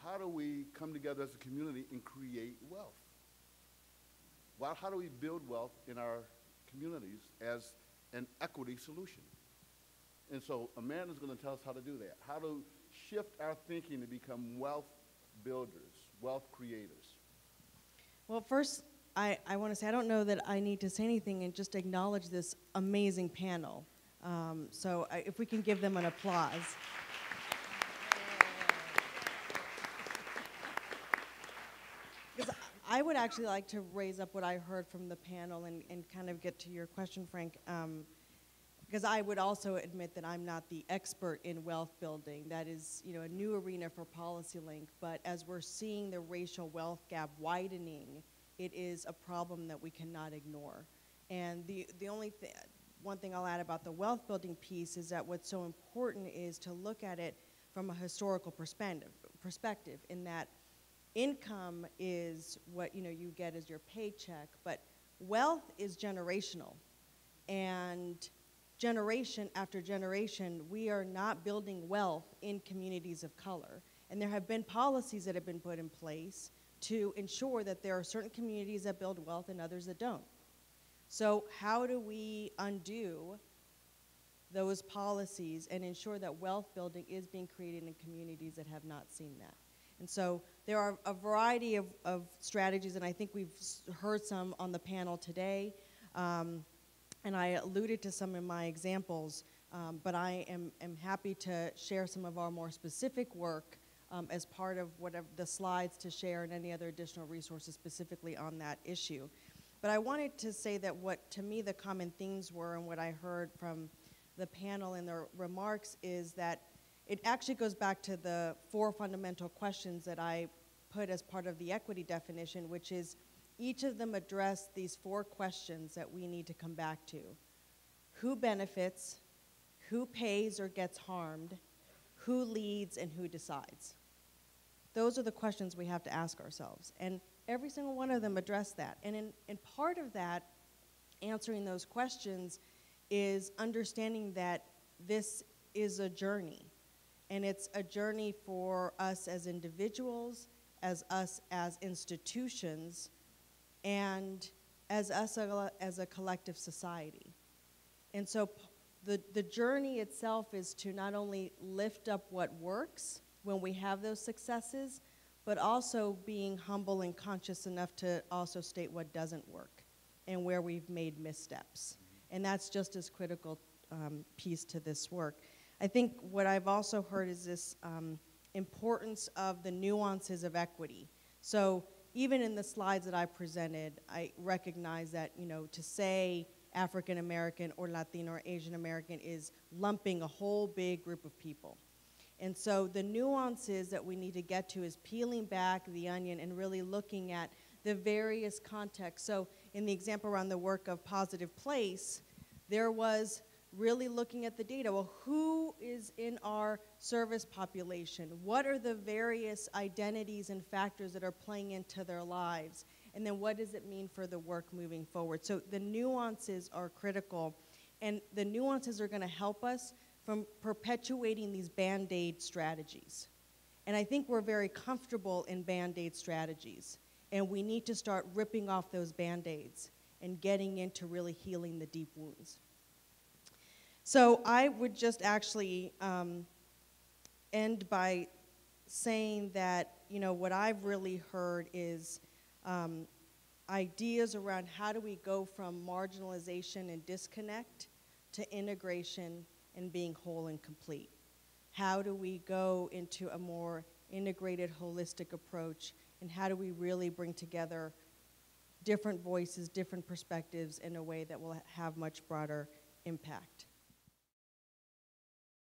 how do we come together as a community and create wealth? Well, how do we build wealth in our communities as an equity solution? And so Amanda's going to tell us how to do that, how to shift our thinking to become wealth builders, wealth creators. Well, first, I want to say I don't know that I need to say anything and just acknowledge this amazing panel. If we can give them an applause. Because I would actually like to raise up what I heard from the panel and kind of get to your question, Frank. Because I would also admit that I'm not the expert in wealth building. That is, a new arena for PolicyLink. But as we're seeing the racial wealth gap widening, it is a problem that we cannot ignore. And the one thing I'll add about the wealth building piece is that what's so important is to look at it from a historical perspective in that income is what you get as your paycheck, but wealth is generational. And generation after generation, we are not building wealth in communities of color. And there have been policies that have been put in place to ensure that there are certain communities that build wealth and others that don't. So how do we undo those policies and ensure that wealth building is being created in communities that have not seen that? And so there are a variety of strategies, and I think we've heard some on the panel today. And I alluded to some in my examples, but I am happy to share some of our more specific work as part of whatever the slides to share and any other additional resources specifically on that issue. But I wanted to say that what, to me, the common themes were and what I heard from the panel in their remarks is that it actually goes back to the 4 fundamental questions that I put as part of the equity definition, which is each of them address these 4 questions that we need to come back to. Who benefits, who pays or gets harmed, who leads, and who decides? Those are the questions we have to ask ourselves. And every single one of them address that. And in part of that, answering those questions is understanding that this is a journey. And it's a journey for us as individuals, as us as institutions, and as us as a collective society. And so the journey itself is to not only lift up what works when we have those successes, but also being humble and conscious enough to also state what doesn't work and where we've made missteps. And that's just as critical piece to this work. I think what I've also heard is this importance of the nuances of equity. So even in the slides that I presented, I recognize that, to say African American or Latino or Asian American is lumping a whole big group of people. And so the nuances that we need to get to is peeling back the onion and really looking at the various contexts. So in the example around the work of Positive Place, there was really looking at the data. Well, who is in our service population? What are the various identities and factors that are playing into their lives? And then what does it mean for the work moving forward? So the nuances are critical, and the nuances are going to help us from perpetuating these Band-Aid strategies. And I think we're very comfortable in Band-Aid strategies, and we need to start ripping off those Band-Aids and getting into really healing the deep wounds. So I would just actually end by saying that, what I've really heard is ideas around how do we go from marginalization and disconnect to integration and being whole and complete. How do we go into a more integrated, holistic approach, and how do we really bring together different voices, different perspectives in a way that will have much broader impact?